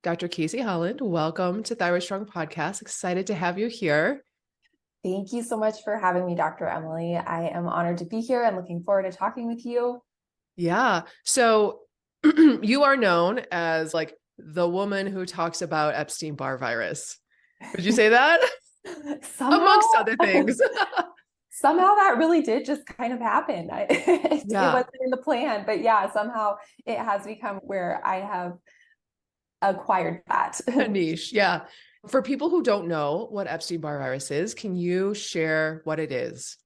Dr. Kasey Holland. Welcome to Thyroid Strong podcast. Excited to have you here. Thank you so much for having me, Dr. Emily. I am honored to be here and looking forward to talking with you. Yeah. So you are known as like the woman who talks about Epstein-Barr virus. Would you say that? Somehow, Amongst other things. somehow that really did just kind of happen. It Yeah. wasn't in the plan, but yeah, somehow it has become where I have acquired that. A niche. Yeah. For people who don't know what Epstein-Barr virus is, can you share what it is?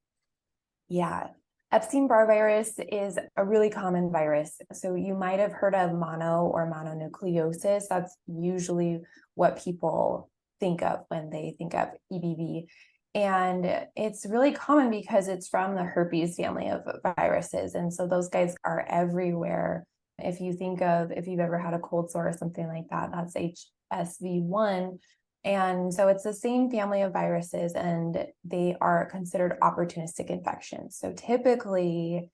Yeah. Epstein-Barr virus is a really common virus. So you might have heard of mono or mononucleosis. That's usually what people think of when they think of EBV. And it's really common because it's from the herpes family of viruses. And so those guys are everywhere. If you've ever had a cold sore or something like that, that's HSV1. And so it's the same family of viruses, and they are considered opportunistic infections. So typically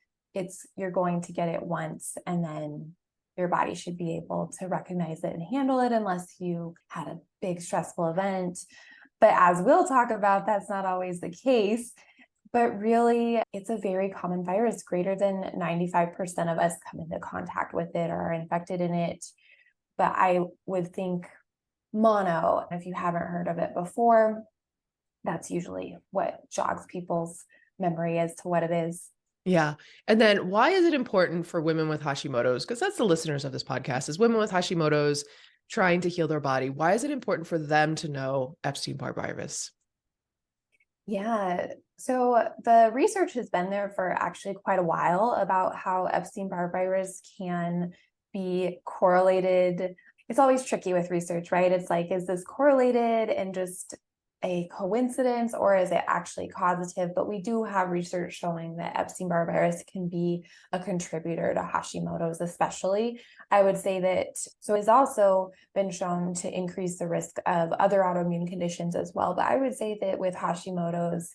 you're going to get it once, and then your body should be able to recognize it and handle it unless you had a big stressful event. But as we'll talk about, that's not always the case. But really, it's a very common virus. Greater than 95% of us come into contact with it or are infected in it. But I would think mono, if you haven't heard of it before, that's usually what jogs people's memory as to what it is. Yeah. And then why is it important for women with Hashimoto's? Because that's the listeners of this podcast, is women with Hashimoto's trying to heal their body. Why is it important for them to know Epstein-Barr virus? Yeah. So the research has been there for actually quite a while about how Epstein-Barr virus can be correlated. It's always tricky with research, right? It's like, is this correlated and just a coincidence, or is it actually causative? But we do have research showing that Epstein-Barr virus can be a contributor to Hashimoto's, especially. I would say that, so it's also been shown to increase the risk of other autoimmune conditions as well. But I would say that with Hashimoto's,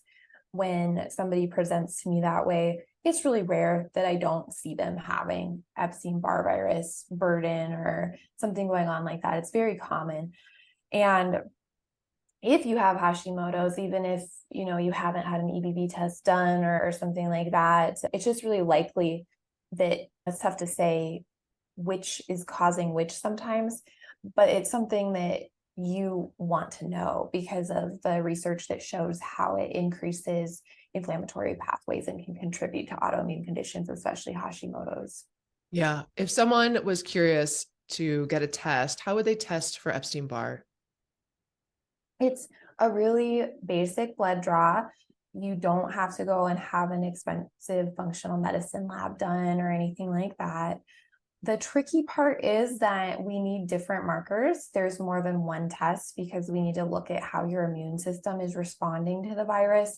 when somebody presents to me that way, it's really rare that I don't see them having Epstein-Barr virus burden or something going on like that. It's very common. And if you have Hashimoto's, even if you haven't had an EBV test done or something like that, it's just really likely that it's tough to say which is causing which sometimes, but it's something that you want to know because of the research that shows how it increases inflammatory pathways and can contribute to autoimmune conditions, especially Hashimoto's. Yeah. If someone was curious to get a test, how would they test for Epstein-Barr? It's a really basic blood draw. You don't have to go and have an expensive functional medicine lab done or anything like that. The tricky part is that we need different markers. There's more than one test because we need to look at how your immune system is responding to the virus.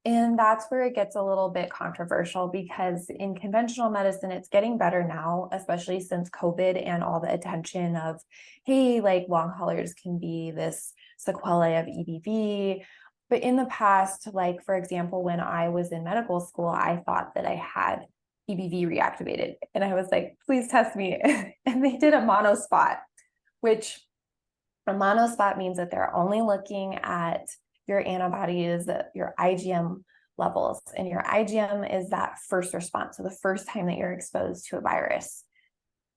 And that's where it gets a little bit controversial because in conventional medicine, it's getting better now, especially since COVID and all the attention of, hey, like long haulers can be this sequelae of EBV. But in the past, like for example, when I was in medical school, I thought that I had EBV reactivated. And I was like, please test me. And they did a monospot, which a monospot means that they're only looking at your antibodies, your IgM levels. And your IgM is that first response. So the first time that you're exposed to a virus.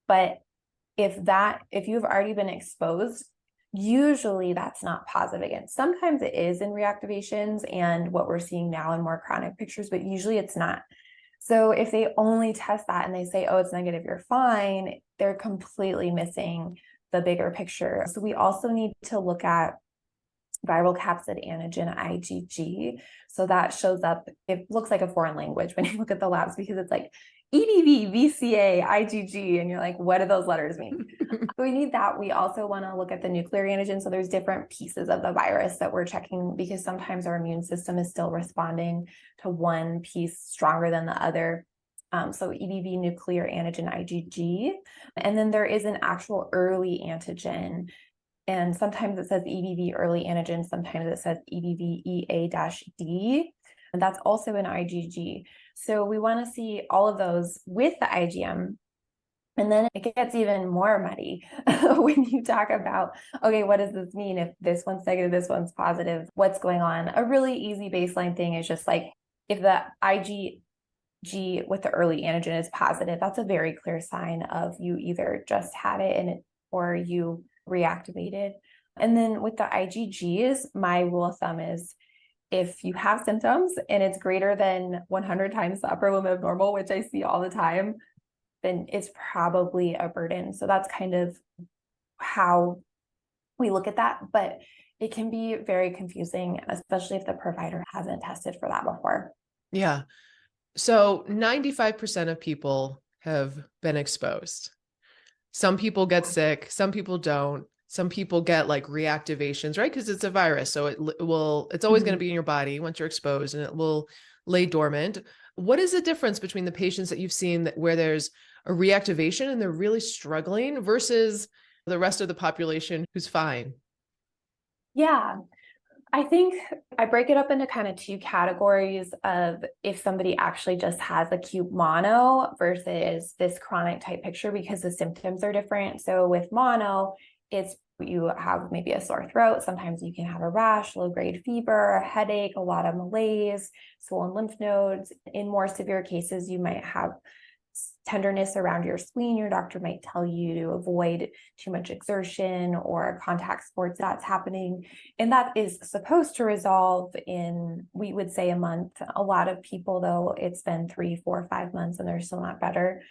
But if you've already been exposed, usually that's not positive again. Sometimes it is in reactivations and what we're seeing now in more chronic pictures, but usually it's not. So if they only test that and they say, oh, it's negative, you're fine, they're completely missing the bigger picture. So we also need to look at viral capsid antigen IgG. So that shows up, it looks like a foreign language when you look at the labs because it's like EBV, VCA, IgG, and you're like, what do those letters mean? So we need that. We also want to look at the nuclear antigen. So there's different pieces of the virus that we're checking because sometimes our immune system is still responding to one piece stronger than the other. So EBV nuclear antigen IgG. And then there is an actual early antigen. And sometimes it says EBV early antigen, sometimes it says EBV EA-D, and that's also an IgG. So we want to see all of those with the IgM And then it gets even more muddy when you talk about, okay, what does this mean? If this one's negative, this one's positive, what's going on? A really easy baseline thing is just like, if the IgG with the early antigen is positive, that's a very clear sign of you either just had it and or you reactivated. And then with the IgGs, my rule of thumb is if you have symptoms and it's greater than 100 times the upper limit of normal, which I see all the time, then it's probably a burden. So that's kind of how we look at that. But it can be very confusing, especially if the provider hasn't tested for that before. Yeah. So 95% of people have been exposed. Some people get sick, some people don't. Some people get like reactivations, right? Because it's a virus. So it's always going to be in your body once you're exposed, and it will lay dormant. What is the difference between the patients that you've seen where there's a reactivation and they're really struggling versus the rest of the population who's fine? Yeah, I think I break it up into kind of two categories of if somebody actually just has acute mono versus this chronic type picture, because the symptoms are different. So with mono, it's you have maybe a sore throat. Sometimes you can have a rash, low grade fever, a headache, a lot of malaise, swollen lymph nodes. In more severe cases, you might have tenderness around your spleen. Your doctor might tell you to avoid too much exertion or contact sports that's happening. And that is supposed to resolve in, we would say, a month. A lot of people, though, it's been 3, 4, 5 months and they're still not better.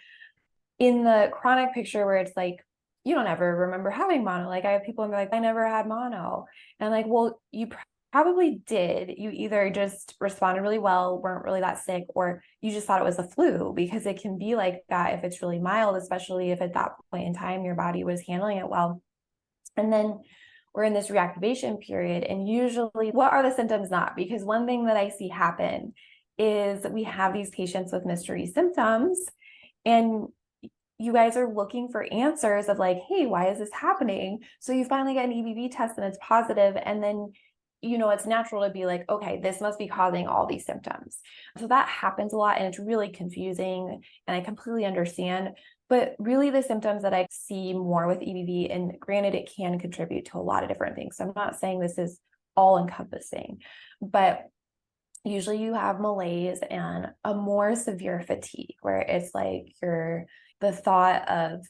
In the chronic picture where it's like, you don't ever remember having mono. Like I have people and they're like, I never had mono. And I'm like, well, you probably did. You either just responded really well, weren't really that sick, or you just thought it was the flu, because it can be like that if it's really mild, especially if at that point in time your body was handling it well. And then we're in this reactivation period. And usually, what are the symptoms not? Because one thing that I see happen is we have these patients with mystery symptoms, and you guys are looking for answers of like, hey, why is this happening? So you finally get an EBV test and it's positive, and then it's natural to be like, okay, this must be causing all these symptoms. So that happens a lot, and it's really confusing, and I completely understand. But really the symptoms that I see more with EBV, and granted, it can contribute to a lot of different things. So I'm not saying this is all encompassing, but usually you have malaise and a more severe fatigue where it's like the thought of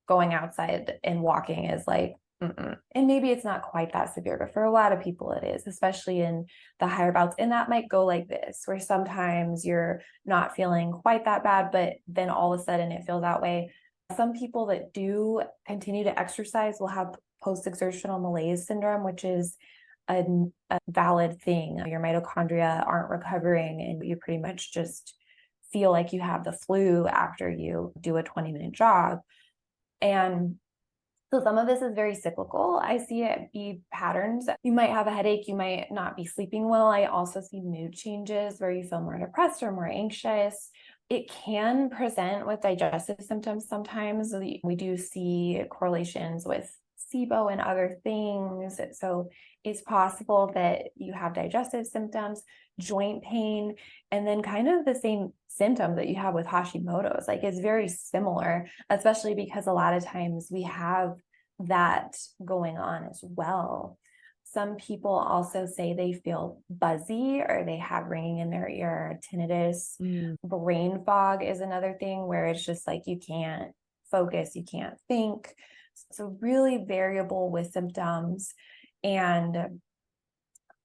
going outside and walking is like, and maybe it's not quite that severe, but for a lot of people it is, especially in the higher bouts. And that might go like this, where sometimes you're not feeling quite that bad, but then all of a sudden it feels that way. Some people that do continue to exercise will have post-exertional malaise syndrome, which is a valid thing. Your mitochondria aren't recovering, and you pretty much just feel like you have the flu after you do a 20-minute jog. And so some of this is very cyclical. I see it be patterns. You might have a headache. You might not be sleeping well. I also see mood changes where you feel more depressed or more anxious. It can present with digestive symptoms sometimes. We do see correlations with SIBO and other things. So it's possible that you have digestive symptoms, joint pain, and then kind of the same symptoms that you have with Hashimoto's. Like it's very similar, especially because a lot of times we have that going on as well. Some people also say they feel buzzy or they have ringing in their ear, tinnitus. Brain fog is another thing where it's just like you can't focus, you can't think. So really variable with symptoms. And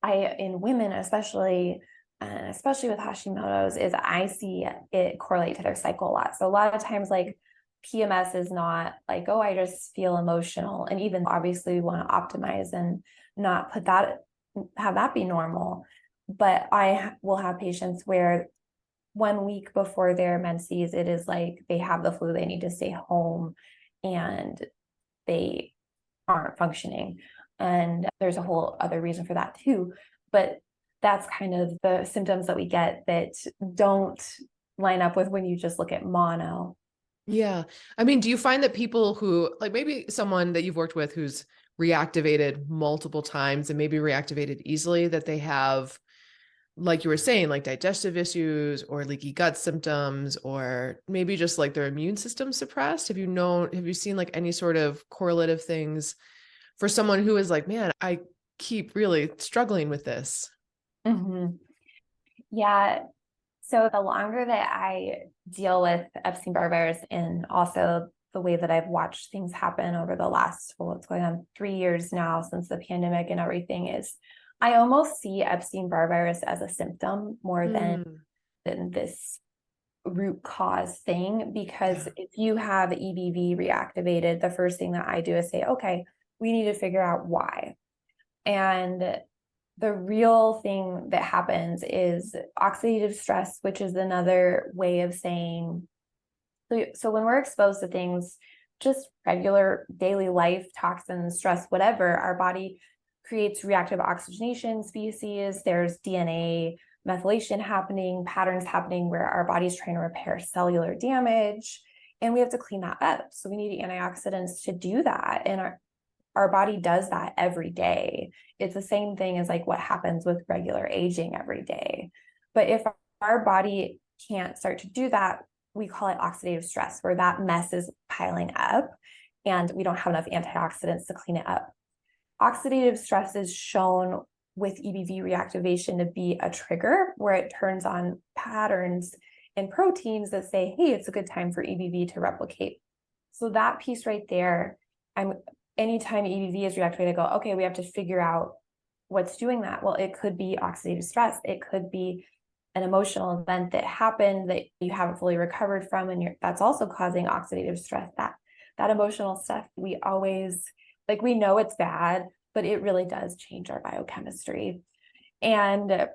in women, especially with Hashimoto's, is I see it correlate to their cycle a lot. So a lot of times, like PMS is not like, oh, I just feel emotional. And even obviously we want to optimize and not have that be normal. But I will have patients where 1 week before their menses, it is like they have the flu, they need to stay home, and they aren't functioning. And there's a whole other reason for that too. But that's kind of the symptoms that we get that don't line up with when you just look at mono. Yeah. I mean, do you find that people who, like maybe someone that you've worked with who's reactivated multiple times and maybe reactivated easily, that they have like you were saying, like digestive issues or leaky gut symptoms, or maybe just like their immune system suppressed? Have you seen like any sort of correlative things for someone who is like, man, I keep really struggling with this? Mhm. Yeah. So the longer that I deal with Epstein-Barr virus, and also the way that I've watched things happen over the last, well, it's going on 3 years now since the pandemic and everything, is I almost see Epstein-Barr virus as a symptom more Mm, than this root cause thing. Because yeah. if you have EBV reactivated, the first thing that I do is say, okay, we need to figure out why. And the real thing that happens is oxidative stress, which is another way of saying, so when we're exposed to things, just regular daily life, toxins, stress, whatever, our body creates reactive oxygenation species. There's DNA methylation happening, patterns happening where our body's trying to repair cellular damage, and we have to clean that up. So we need antioxidants to do that. And our body does that every day. It's the same thing as like what happens with regular aging every day. But if our body can't start to do that, we call it oxidative stress, where that mess is piling up and we don't have enough antioxidants to clean it up. Oxidative stress is shown with EBV reactivation to be a trigger where it turns on patterns and proteins that say, hey, it's a good time for EBV to replicate. So that piece right there, anytime EBV is reactivated, I go, okay, we have to figure out what's doing that. Well, it could be oxidative stress. It could be an emotional event that happened that you haven't fully recovered from, and that's also causing oxidative stress. That emotional stuff, we always, like, we know it's bad, but it really does change our biochemistry. And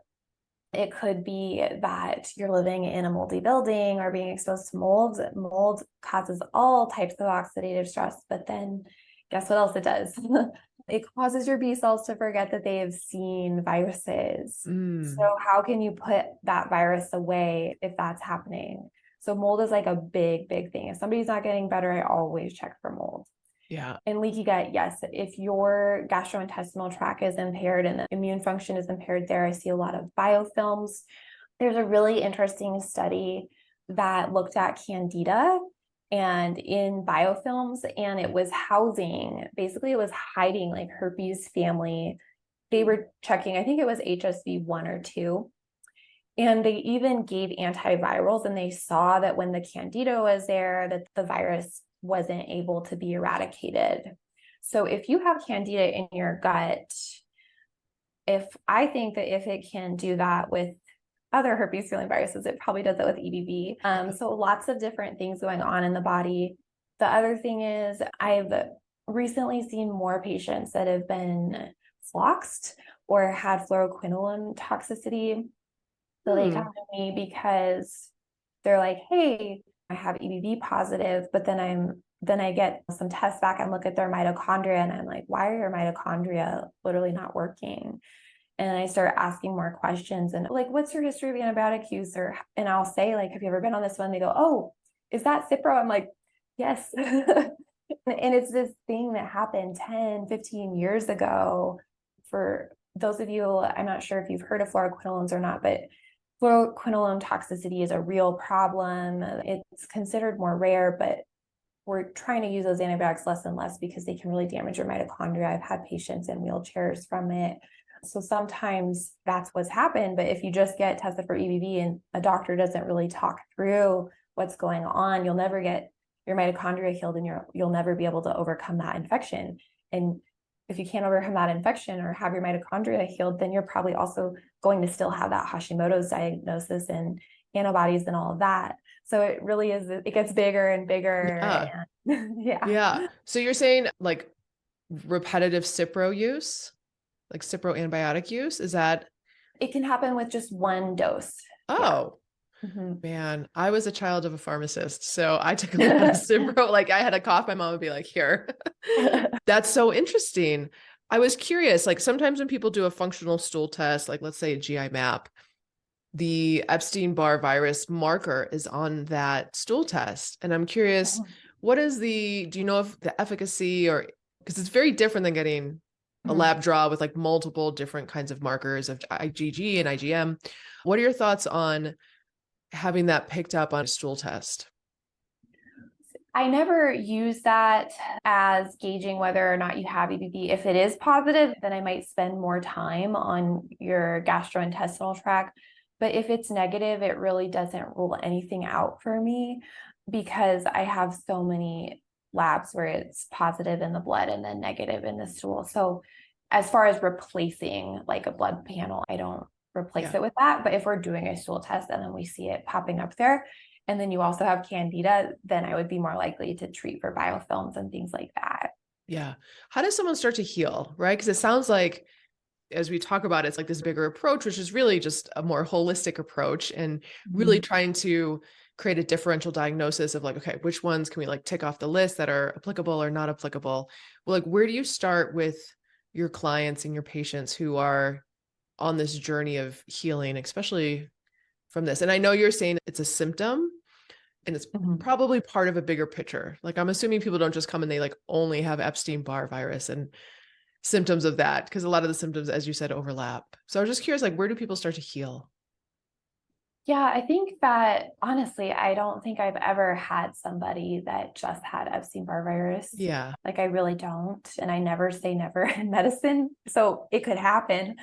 it could be that you're living in a moldy building or being exposed to mold. Mold causes all types of oxidative stress, but then guess what else it does? It causes your B cells to forget that they have seen viruses. Mm, So how can you put that virus away if that's happening? So mold is like a big, big thing. If somebody's not getting better, I always check for mold. yeah. And leaky gut, yes. If your gastrointestinal tract is impaired and the immune function is impaired there, I see a lot of biofilms. There's a really interesting study that looked at candida and in biofilms, and it was housing, basically it was hiding like herpes family. They were checking, I think it was HSV 1 or 2. And they even gave antivirals, and they saw that when the candida was there, that the virus wasn't able to be eradicated. So if you have candida in your gut, I think that if it can do that with other herpes-feeling viruses, it probably does it with EBV. So lots of different things going on in the body. The other thing is I've recently seen more patients that have been floxed or had fluoroquinolone toxicity. So they come to me because they're like, hey, I have EBV positive, but then I get some tests back and look at their mitochondria, and I'm like, why are your mitochondria literally not working? And I start asking more questions, and like, what's your history of antibiotic use? And I'll say, like, have you ever been on this one? They go, oh, is that Cipro? I'm like, yes. And it's this thing that happened 10, 15 years ago. For those of you, I'm not sure if you've heard of fluoroquinolones or not, but fluoroquinolone toxicity is a real problem. It's considered more rare, but we're trying to use those antibiotics less and less because they can really damage your mitochondria. I've had patients in wheelchairs from it. So sometimes that's what's happened. But if you just get tested for EBV and a doctor doesn't really talk through what's going on, you'll never get your mitochondria healed, and you'll never be able to overcome that infection. And if you can't overcome that infection or have your mitochondria healed, then you're probably also going to still have that Hashimoto's diagnosis and antibodies and all of that. So it really is, it gets bigger and bigger. Yeah. And yeah. Yeah. So you're saying like repetitive Cipro use, like Cipro antibiotic use, is that? It can happen with just one dose. Yeah. Oh, Mm-hmm. man, I was a child of a pharmacist, so I took a lot of Cipro. Like I had a cough, my mom would be like, here. That's so interesting. I was curious, like sometimes when people do a functional stool test, like let's say a GI map, the Epstein-Barr virus marker is on that stool test. And I'm curious, do you know if the efficacy, or because it's very different than getting a lab draw with like multiple different kinds of markers of IgG and IgM. What are your thoughts on having that picked up on a stool test? I never use that as gauging whether or not you have EBV. If it is positive, then I might spend more time on your gastrointestinal tract. But if it's negative, it really doesn't rule anything out for me because I have so many labs where it's positive in the blood and then negative in the stool. So as far as replacing like a blood panel, I don't replace it with that. But if we're doing a stool test and then we see it popping up there, and then you also have candida, then I would be more likely to treat for biofilms and things like that. Yeah. How does someone start to heal, right? Because it sounds like, as we talk about it, it's like this bigger approach, which is really just a more holistic approach and really trying to create a differential diagnosis of like, okay, which ones can we like tick off the list that are applicable or not applicable? Well, like, where do you start with your clients and your patients who are on this journey of healing, especially from this? And I know you're saying it's a symptom and it's probably part of a bigger picture. Like, I'm assuming people don't just come and they like only have Epstein-Barr virus and symptoms of that, because a lot of the symptoms, as you said, overlap. So I was just curious, like, where do people start to heal? Yeah, I think that honestly, I don't think I've ever had somebody that just had Epstein-Barr virus. Yeah. Like, I really don't. And I never say never in medicine. So it could happen,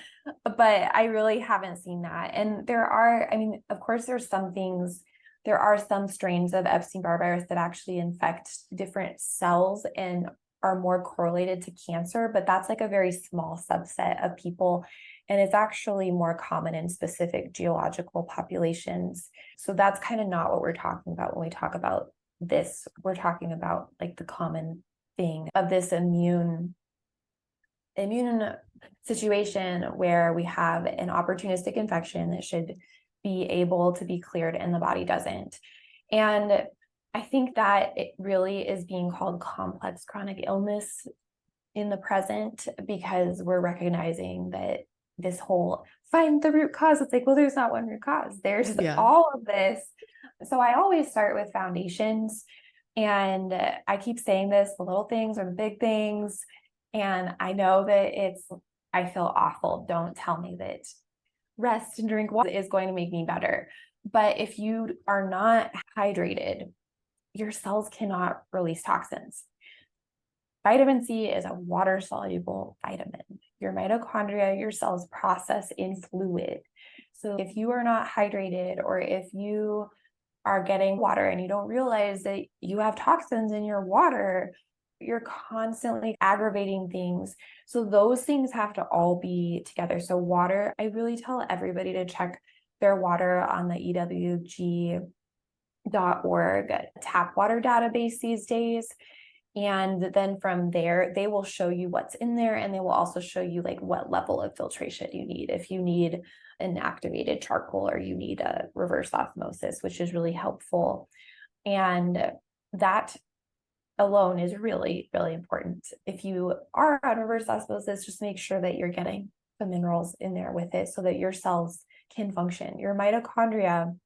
but I really haven't seen that. And there are, I mean, of course, there's some things, there are some strains of Epstein-Barr virus that actually infect different cells and are more correlated to cancer, but that's like a very small subset of people. And it's actually more common in specific geological populations. So that's kind of not what we're talking about when we talk about this. We're talking about like the common thing of this immune situation where we have an opportunistic infection that should be able to be cleared and the body doesn't. And I think that it really is being called complex chronic illness in the present because we're recognizing that this whole find the root cause, it's like, well, there's not one root cause. There's all of this. So I always start with foundations. And I keep saying this, the little things are the big things. And I know that I feel awful. Don't tell me that rest and drink water is going to make me better. But if you are not hydrated, your cells cannot release toxins. Vitamin C is a water-soluble vitamin. Your mitochondria, your cells process in fluid. So if you are not hydrated or if you are getting water and you don't realize that you have toxins in your water, you're constantly aggravating things. So those things have to all be together. So water, I really tell everybody to check their water on the EWG.org tap water database these days. And then from there, they will show you what's in there and they will also show you like what level of filtration you need. If you need an activated charcoal or you need a reverse osmosis, which is really helpful. And that alone is really, really important. If you are on reverse osmosis, just make sure that you're getting the minerals in there with it so that your cells can function. Your mitochondria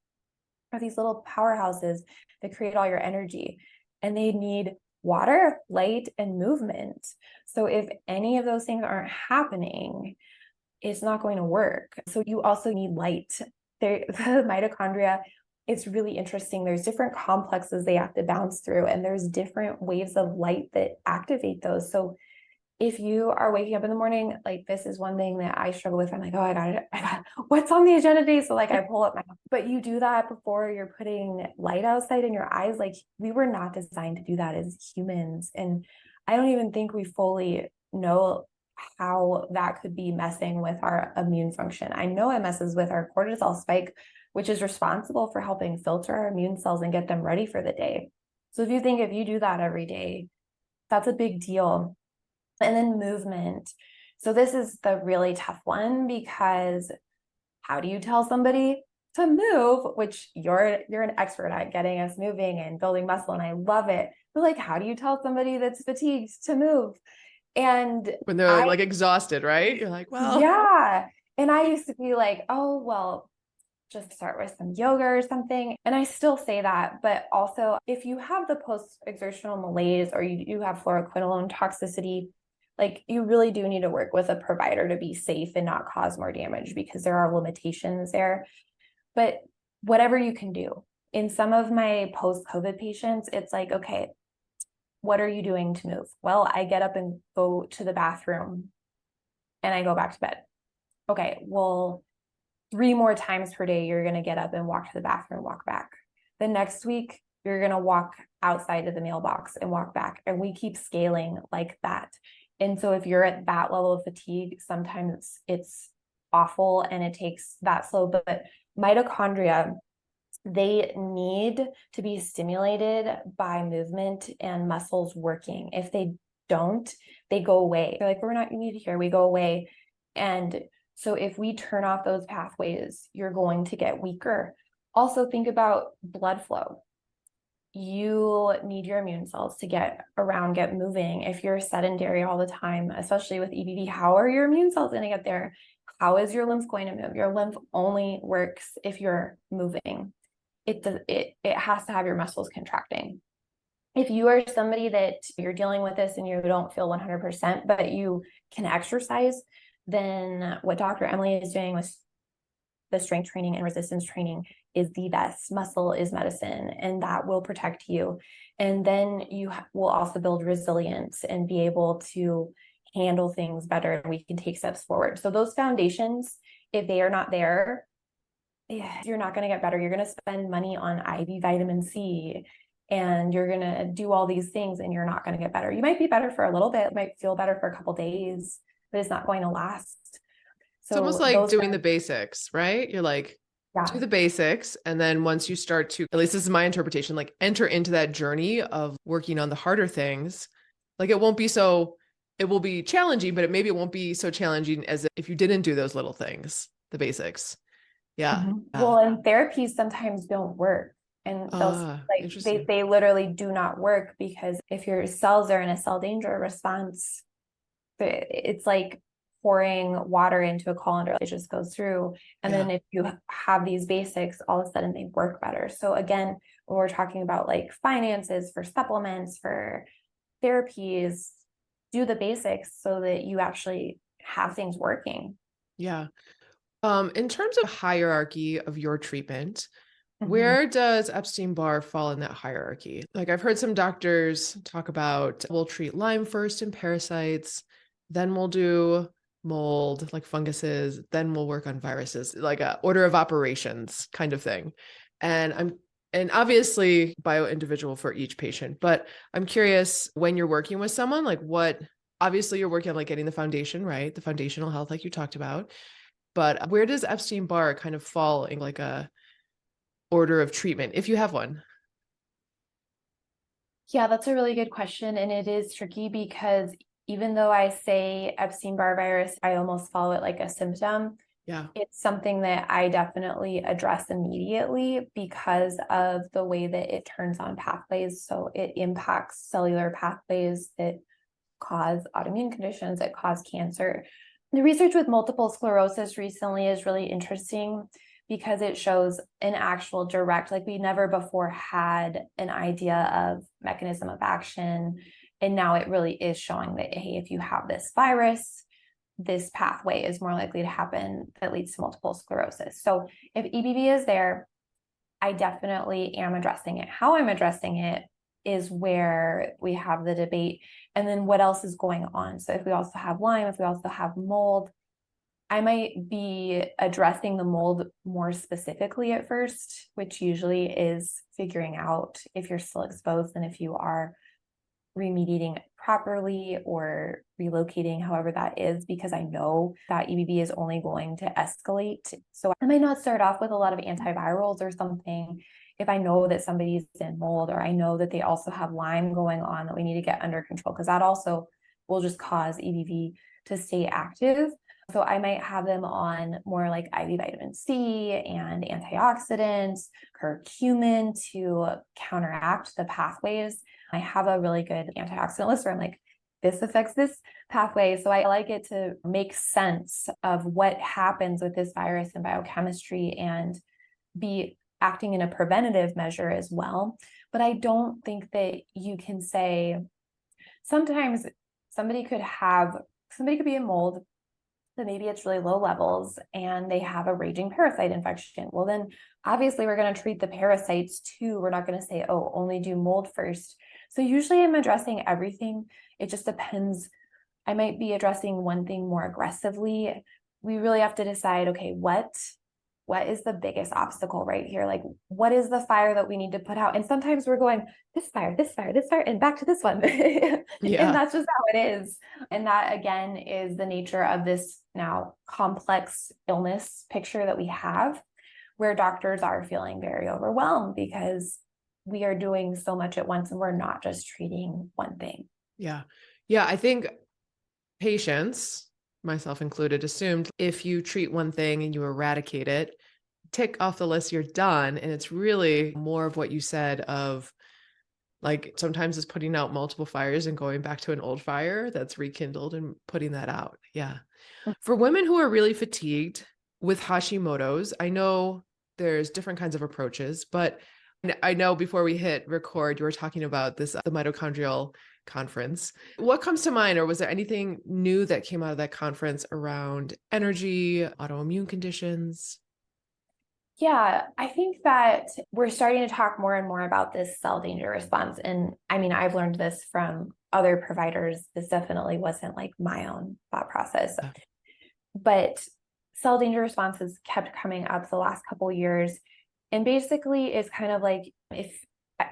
are these little powerhouses that create all your energy, and they need water, light, and movement. So if any of those things aren't happening, it's not going to work. So you also need light. The mitochondria, it's really interesting. There's different complexes they have to bounce through, and there's different waves of light that activate those. So if you are waking up in the morning, like this is one thing that I struggle with. I'm like, oh, I got it. What's on the agenda today? So like I pull up but you do that before you're putting light outside in your eyes. Like we were not designed to do that as humans. And I don't even think we fully know how that could be messing with our immune function. I know it messes with our cortisol spike, which is responsible for helping filter our immune cells and get them ready for the day. So if you do that every day, that's a big deal. And then movement. So this is the really tough one because how do you tell somebody to move, which you're an expert at getting us moving and building muscle, and I love it. But like, how do you tell somebody that's fatigued to move? And when they're like exhausted, right? You're like, well, yeah. And I used to be like, oh, well, just start with some yoga or something. And I still say that, but also if you have the post-exertional malaise or you do have fluoroquinolone toxicity, Like you really do need to work with a provider to be safe and not cause more damage, because there are limitations there. But whatever you can do. In some of my post-COVID patients, it's like, okay, what are you doing to move? Well, I get up and go to the bathroom and I go back to bed. Okay, well, 3 more times per day, you're going to get up and walk to the bathroom, walk back. The next week, you're going to walk outside of the mailbox and walk back. And we keep scaling like that. And so if you're at that level of fatigue, sometimes it's awful and it takes that slow. But mitochondria, they need to be stimulated by movement and muscles working. If they don't, they go away. They're like, we're not needed here. We go away. And so if we turn off those pathways, you're going to get weaker. Also think about blood flow. You need your immune cells to get around, get moving. If you're sedentary all the time, especially with EBV, how are your immune cells going to get there? How is your lymph going to move? Your lymph only works if you're moving. It has to have your muscles contracting. If you are somebody that you're dealing with this and you don't feel 100%, but you can exercise, then what Dr. Emily is doing with the strength training and resistance training is the best. Muscle is medicine, and that will protect you. And then you will also build resilience and be able to handle things better. And we can take steps forward. So those foundations, if they are not there, you're not going to get better. You're going to spend money on IV vitamin C and you're going to do all these things and you're not going to get better. You might be better for a little bit, might feel better for a couple of days, but it's not going to last. It's almost like doing the basics, right? You're like, do the basics. And then once you start to, at least this is my interpretation, like enter into that journey of working on the harder things, like it will be challenging, but maybe it won't be so challenging as if you didn't do those little things, the basics. Yeah. Well, and therapies sometimes don't work. And they literally do not work, because if your cells are in a cell danger response, it's like pouring water into a colander. It just goes through. And then if you have these basics, all of a sudden they work better. So again, when we're talking about like finances for supplements, for therapies, do the basics so that you actually have things working. Yeah. In terms of hierarchy of your treatment, where does Epstein-Barr fall in that hierarchy? Like I've heard some doctors talk about, we'll treat Lyme first and parasites, then we'll do mold, like funguses, then we'll work on viruses, like a order of operations kind of thing. And obviously bio-individual for each patient, but I'm curious, when you're working with someone, like obviously you're working on like getting the foundation, right? The foundational health, like you talked about, but where does Epstein-Barr kind of fall in like a order of treatment, if you have one? Yeah, that's a really good question. And it is tricky because even though I say Epstein-Barr virus, I almost follow it like a symptom. Yeah. It's something that I definitely address immediately because of the way that it turns on pathways. So it impacts cellular pathways that cause autoimmune conditions, that cause cancer. The research with multiple sclerosis recently is really interesting because it shows an actual direct, like we never before had an idea of mechanism of action. And now it really is showing that, hey, if you have this virus, this pathway is more likely to happen that leads to multiple sclerosis. So if EBV is there, I definitely am addressing it. How I'm addressing it is where we have the debate. And then what else is going on? So if we also have Lyme, if we also have mold, I might be addressing the mold more specifically at first, which usually is figuring out if you're still exposed and if you are remediating it properly or relocating, however that is, because I know that EBV is only going to escalate. So I might not start off with a lot of antivirals or something if I know that somebody's in mold, or I know that they also have Lyme going on that we need to get under control, because that also will just cause EBV to stay active. So I might have them on more like IV vitamin C and antioxidants, curcumin to counteract the pathways. I have a really good antioxidant list where I'm like, this affects this pathway. So I like it to make sense of what happens with this virus and biochemistry and be acting in a preventative measure as well. But I don't think that you can say, sometimes somebody could be in mold, so maybe it's really low levels and they have a raging parasite infection. Well, then obviously we're going to treat the parasites too. We're not going to say, oh, only do mold first. So usually I'm addressing everything. It just depends. I might be addressing one thing more aggressively. We really have to decide, okay, what is the biggest obstacle right here? Like, what is the fire that we need to put out? And sometimes we're going, this fire, this fire, this fire, and back to this one. And Yeah. that's just how it is. And that, again, is the nature of this now complex illness picture that we have, where doctors are feeling very overwhelmed because we are doing so much at once and we're not just treating one thing. Yeah. Yeah. I think patients, myself included, assumed if you treat one thing and you eradicate it, tick off the list, you're done. And it's really more of what you said of like, sometimes it's putting out multiple fires and going back to an old fire that's rekindled and putting that out. Yeah. For women who are really fatigued with Hashimoto's, I know there's different kinds of approaches, but I know before we hit record, you were talking about this, the mitochondrial conference. What comes to mind, or was there anything new that came out of that conference around energy, autoimmune conditions? Yeah, I think that we're starting to talk more and more about this cell danger response. And I mean, I've learned this from other providers. This definitely wasn't like my own thought process. But cell danger responses kept coming up the last couple of years. And basically, it's kind of like if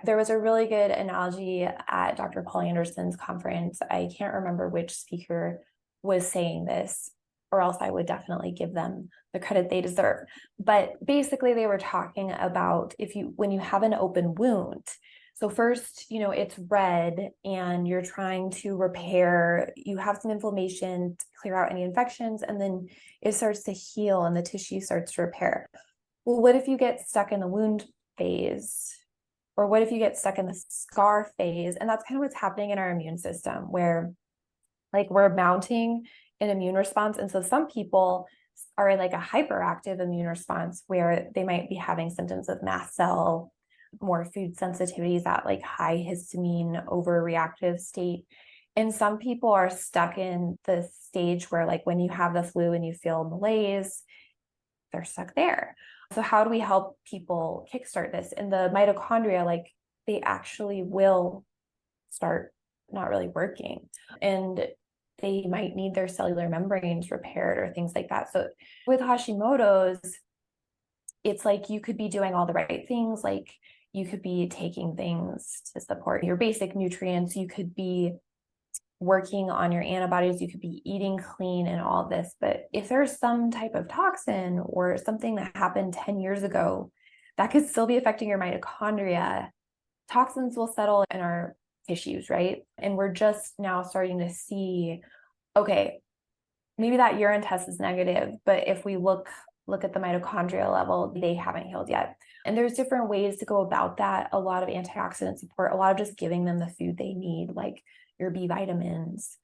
there was a really good analogy at Dr. Paul Anderson's conference. I can't remember which speaker was saying this, or else I would definitely give them the credit they deserve. But basically, they were talking about when you have an open wound. So first, it's red and you're trying to repair, you have some inflammation to clear out any infections, and then it starts to heal and the tissue starts to repair. Well, what if you get stuck in the wound phase? Or what if you get stuck in the scar phase? And that's kind of what's happening in our immune system, where like we're mounting an immune response. And so some people are in like a hyperactive immune response where they might be having symptoms of mast cell, more food sensitivities, at like high histamine overreactive state. And some people are stuck in the stage where like when you have the flu and you feel malaise, they're stuck there. So how do we help people kickstart this? And the mitochondria, like they actually will start not really working, and they might need their cellular membranes repaired or things like that. So with Hashimoto's, it's like you could be doing all the right things. Like you could be taking things to support your basic nutrients. You could be working on your antibodies, you could be eating clean and all this. But if there's some type of toxin or something that happened 10 years ago that could still be affecting your mitochondria, toxins will settle in our tissues, right? And we're just now starting to see, okay, maybe that urine test is negative, but if we look at the mitochondria level, they haven't healed yet. And there's different ways to go about that. A lot of antioxidant support, a lot of just giving them the food they need, like your B vitamins,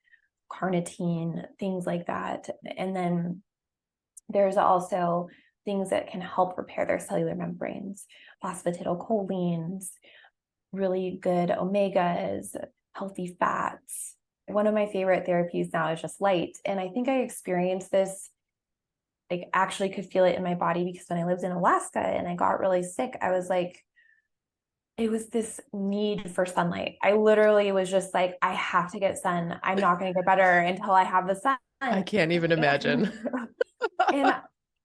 carnitine, things like that. And then there's also things that can help repair their cellular membranes, phosphatidylcholines, really good omegas, healthy fats. One of my favorite therapies now is just light. And I think I experienced this, like actually could feel it in my body, because when I lived in Alaska and I got really sick, I was like, it was this need for sunlight. I literally was just like, I have to get sun. I'm not going to get better until I have the sun. I can't even imagine. And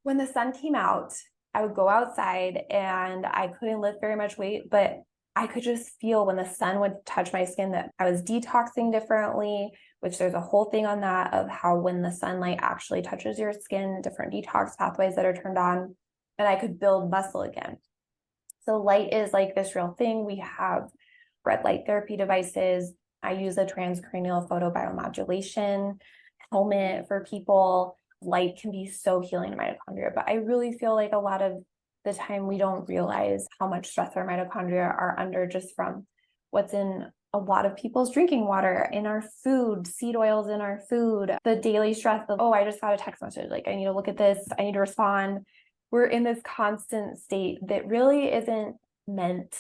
when the sun came out, I would go outside and I couldn't lift very much weight, but I could just feel when the sun would touch my skin that I was detoxing differently, which there's a whole thing on that of how when the sunlight actually touches your skin, different detox pathways that are turned on, and I could build muscle again. So light is like this real thing. We have red light therapy devices. I use a transcranial photobiomodulation helmet for people. Light can be so healing to mitochondria, but I really feel like a lot of the time we don't realize how much stress our mitochondria are under just from what's in a lot of people's drinking water, in our food, seed oils in our food, the daily stress of, oh, I just got a text message, like I need to look at this, I need to respond. We're in this constant state that really isn't meant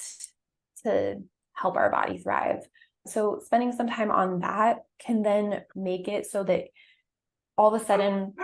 to help our body thrive. So spending some time on that can then make it so that all of a sudden,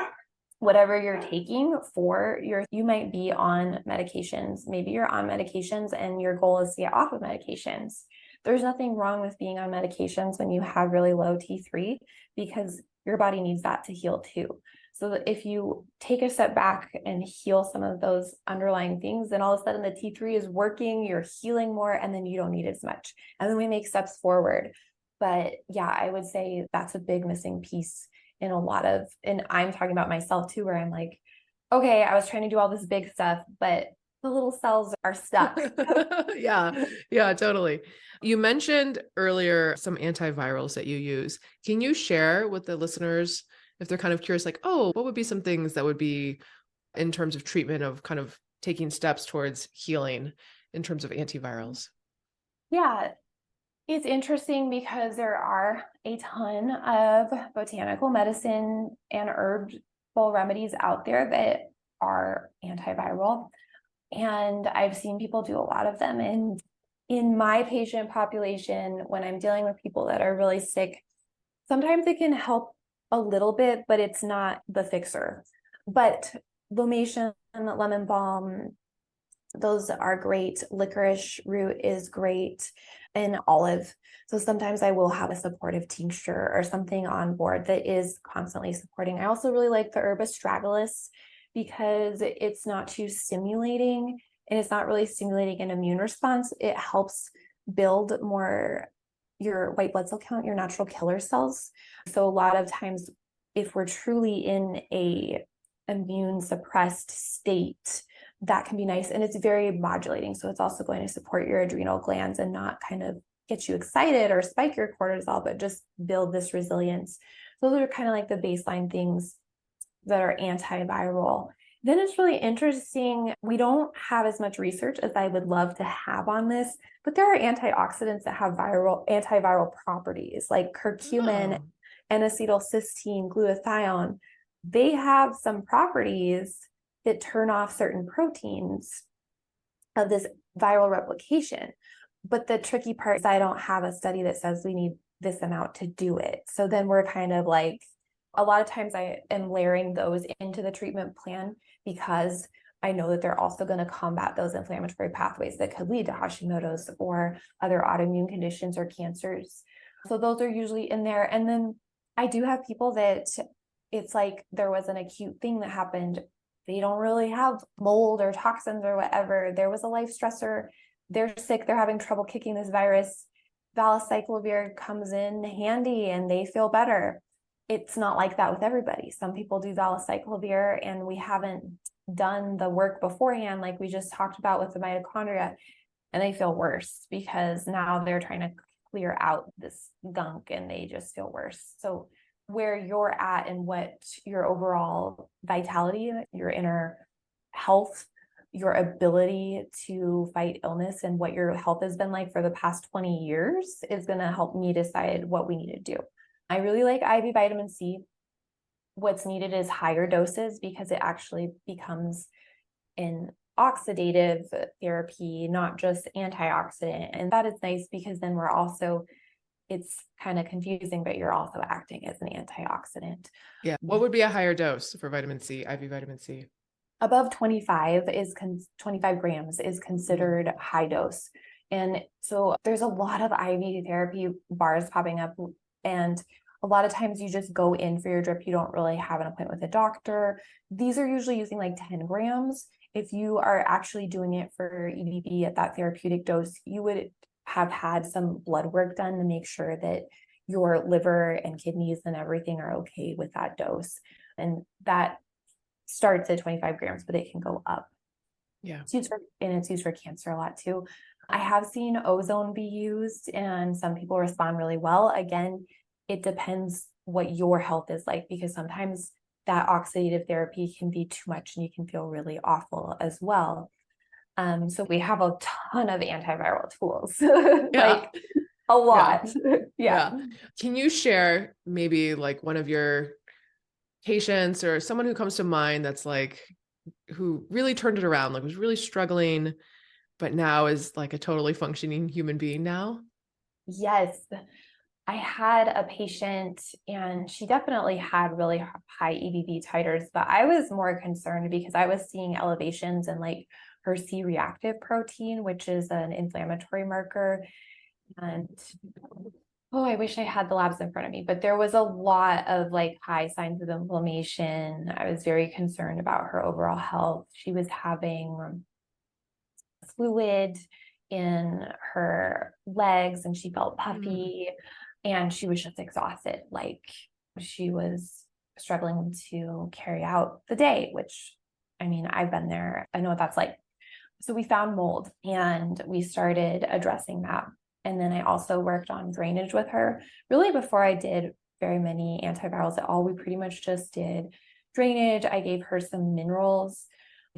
whatever you're taking for you might be on medications. Maybe you're on medications and your goal is to get off of medications. There's nothing wrong with being on medications when you have really low T3, because your body needs that to heal too. So that if you take a step back and heal some of those underlying things, then all of a sudden the T3 is working, you're healing more, and then you don't need as much. And then we make steps forward. But yeah, I would say that's a big missing piece in a lot of, and I'm talking about myself too, where I'm like, okay, I was trying to do all this big stuff, but the little cells are stuck. Yeah, totally. You mentioned earlier some antivirals that you use. Can you share with the listeners, if they're kind of curious, like, oh, what would be some things that would be in terms of treatment of kind of taking steps towards healing in terms of antivirals? Yeah, it's interesting because there are a ton of botanical medicine and herbal remedies out there that are antiviral. And I've seen people do a lot of them. And in my patient population, when I'm dealing with people that are really sick, sometimes it can help a little bit, but it's not the fixer. But Lomation, lemon balm, those are great. Licorice root is great, and olive. So sometimes I will have a supportive tincture or something on board that is constantly supporting. I also really like the herb astragalus because it's not too stimulating and it's not really stimulating an immune response. It helps build more your white blood cell count, your natural killer cells. So a lot of times, if we're truly in a immune suppressed state, that can be nice. And it's very modulating. So it's also going to support your adrenal glands and not kind of get you excited or spike your cortisol, but just build this resilience. So those are kind of like the baseline things that are antiviral. Then it's really interesting. We don't have as much research as I would love to have on this, but there are antioxidants that have antiviral properties, like curcumin, N-acetylcysteine, glutathione. They have some properties that turn off certain proteins of this viral replication. But the tricky part is I don't have a study that says we need this amount to do it. So then we're kind of like, a lot of times I am layering those into the treatment plan because I know that they're also going to combat those inflammatory pathways that could lead to Hashimoto's or other autoimmune conditions or cancers. So those are usually in there. And then I do have people that it's like there was an acute thing that happened. They don't really have mold or toxins or whatever. There was a life stressor. They're sick. They're having trouble kicking this virus. Valacyclovir comes in handy and they feel better. It's not like that with everybody. Some people do valacyclovir and we haven't done the work beforehand, like we just talked about with the mitochondria, and they feel worse because now they're trying to clear out this gunk and they just feel worse. So where you're at and what your overall vitality, your inner health, your ability to fight illness and what your health has been like for the past 20 years is going to help me decide what we need to do. I really like IV vitamin C. What's needed is higher doses because it actually becomes an oxidative therapy, not just antioxidant. And that is nice because then we're also, it's kind of confusing, but you're also acting as an antioxidant. Yeah. What would be a higher dose for vitamin C, IV vitamin C? Above 25 grams is considered high dose. And so there's a lot of IV therapy bars popping up. And a lot of times you just go in for your drip. You don't really have an appointment with a doctor. These are usually using like 10 grams. If you are actually doing it for EBV at that therapeutic dose, you would have had some blood work done to make sure that your liver and kidneys and everything are okay with that dose. And that starts at 25 grams, but it can go up. Yeah. It's used for cancer a lot too. I have seen ozone be used and some people respond really well. Again, it depends what your health is like, because sometimes that oxidative therapy can be too much and you can feel really awful as well. So we have a ton of antiviral tools, like a lot. Yeah. Can you share maybe like one of your patients or someone who comes to mind that's like, who really turned it around, like was really struggling, but now is like a totally functioning human being now? Yes. I had a patient and she definitely had really high EBV titers, but I was more concerned because I was seeing elevations in like her C-reactive protein, which is an inflammatory marker. And oh, I wish I had the labs in front of me, but there was a lot of like high signs of inflammation. I was very concerned about her overall health. She was having fluid in her legs and she felt puffy and she was just exhausted. Like she was struggling to carry out the day, which I mean, I've been there. I know what that's like. So we found mold and we started addressing that. And then I also worked on drainage with her. Really, before I did very many antivirals at all, we pretty much just did drainage. I gave her some minerals,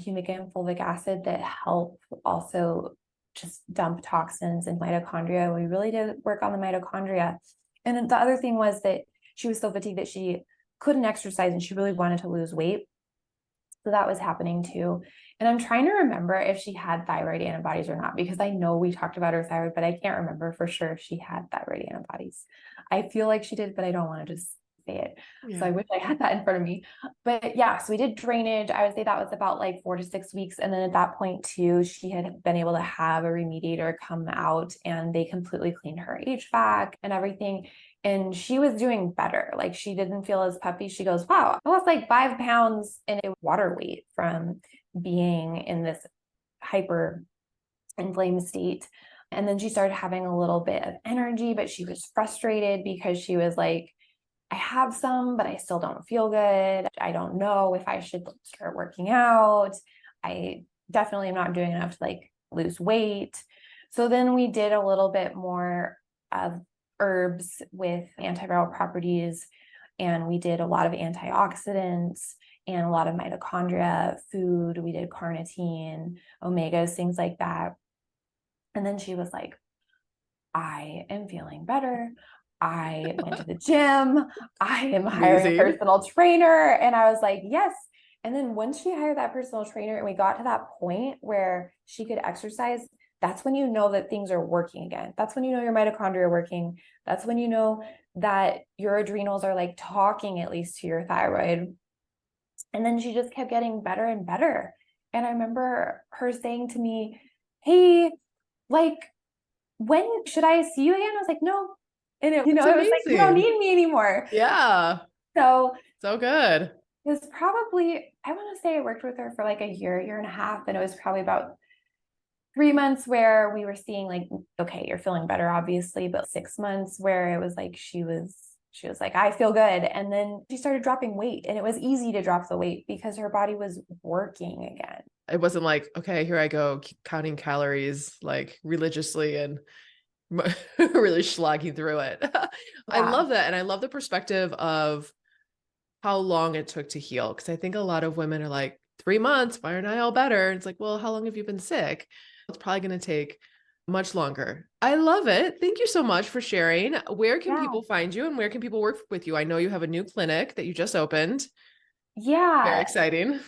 humic and fulvic acid, that help also just dump toxins and mitochondria. We really did work on the mitochondria. And the other thing was that she was so fatigued that she couldn't exercise and she really wanted to lose weight. So that was happening too. And I'm trying to remember if she had thyroid antibodies or not, because I know we talked about her thyroid, but I can't remember for sure if she had thyroid antibodies. I feel like she did, but I don't want to just say it. Yeah. So I wish I had that in front of me. But yeah, so we did drainage. I would say that was about like 4 to 6 weeks. And then at that point too, she had been able to have a remediator come out and they completely cleaned her HVAC and everything. And she was doing better. Like she didn't feel as puffy. She goes, wow, I lost like 5 pounds in water weight from being in this hyper inflamed state. And then she started having a little bit of energy, but she was frustrated because she was like, I have some, but I still don't feel good. I don't know if I should start working out. I definitely am not doing enough to like lose weight. So then we did a little bit more of herbs with antiviral properties, and we did a lot of antioxidants and a lot of mitochondria food. We did carnitine, omegas, things like that. And then she was like, I am feeling better. I went to the gym. I am hiring a personal trainer. And I was like, yes. And then once she hired that personal trainer and we got to that point where she could exercise, that's when you know that things are working again. That's when you know your mitochondria are working. That's when you know that your adrenals are like talking at least to your thyroid. And then she just kept getting better and better. And I remember her saying to me, hey, like, when should I see you again? I was like, no. And it, it was like, you don't need me anymore. Yeah. So good. It was probably, I want to say I worked with her for like a year and a half. And it was probably about 3 months where we were seeing like, okay, you're feeling better, obviously, but 6 months where it was like, she was like, I feel good. And then she started dropping weight, and it was easy to drop the weight because her body was working again. It wasn't like, okay, here I go counting calories like religiously and really slogging through it. Yeah. I love that. And I love the perspective of how long it took to heal. Cause I think a lot of women are like, 3 months, why aren't I all better? It's like, well, how long have you been sick? It's probably going to take much longer. I love it. Thank you so much for sharing. Where can people find you and where can people work with you? I know you have a new clinic that you just opened. Yeah. Very exciting.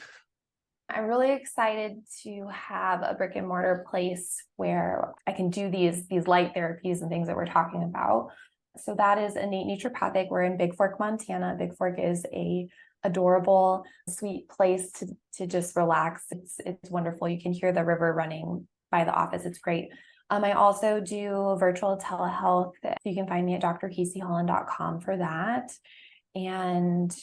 I'm really excited to have a brick and mortar place where I can do these light therapies and things that we're talking about. So that is Innate Naturopathic. We're in Big Fork, Montana. Big Fork is a adorable, sweet place to just relax. It's wonderful. You can hear the river running by the office. It's great. I also do virtual telehealth. You can find me at drkaseyholland.com for that. And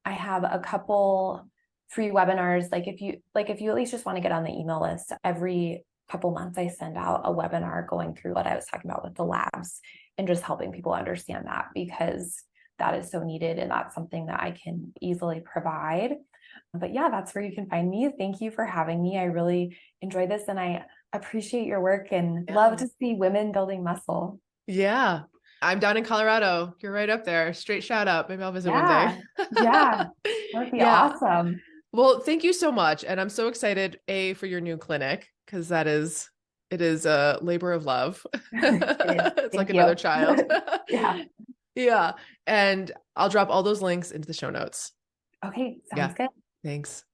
I have a couple free webinars. Like if you at least just want to get on the email list, every couple months I send out a webinar going through what I was talking about with the labs and just helping people understand that, because that is so needed and that's something that I can easily provide. But yeah, that's where you can find me. Thank you for having me. I really enjoy this and I appreciate your work and love to see women building muscle. Yeah. I'm down in Colorado. You're right up there. Straight shout out. Maybe I'll visit one day. Yeah. That'd be awesome. Well, thank you so much. And I'm so excited, for your new clinic, because it is a labor of love. It's like another child. Yeah. Yeah. And I'll drop all those links into the show notes. Okay. Sounds good. Thanks.